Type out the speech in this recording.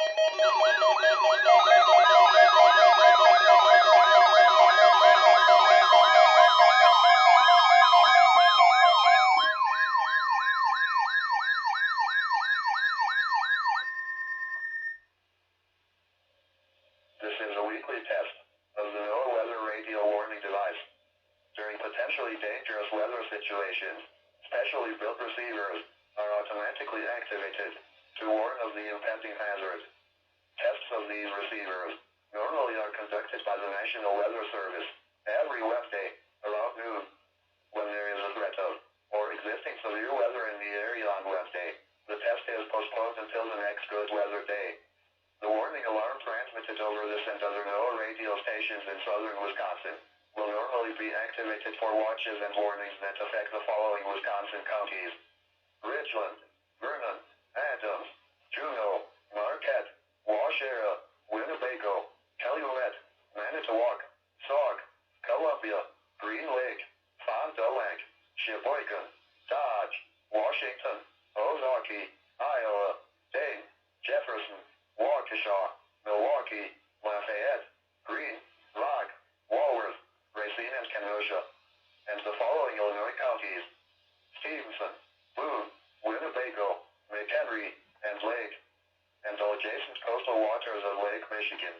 This is a weekly test of the NOAA weather radio warning device. During potentially dangerous weather situations, specially built receivers are automatically activated to warn of the impending hazard. Tests of these receivers normally are conducted by the National Weather Service every Wednesday around noon. When there is a threat of or existing severe weather in the area on Wednesday, the test is postponed until the next good weather day. The warning alarm transmitted over this and other NOAA radio stations in southern Wisconsin will normally be activated for watches and warnings that affect the following Wisconsin counties: Richland, Vernon, Adams, Juneau, Marquette, Waushara, Winnebago, Calumet, Manitowoc, Sauk, Columbia, Green Lake, Fond du Lac, Sheboygan, Dodge, Washington, Ozaukee, Iowa, Dane, Jefferson, Waukesha, Milwaukee, Lafayette, Greene, Rock, Walworth, Racine and Kenosha, and the following Illinois counties: Stevenson, Boone, Winnebago, McHenry, and Lake, and all adjacent coastal waters of Lake Michigan.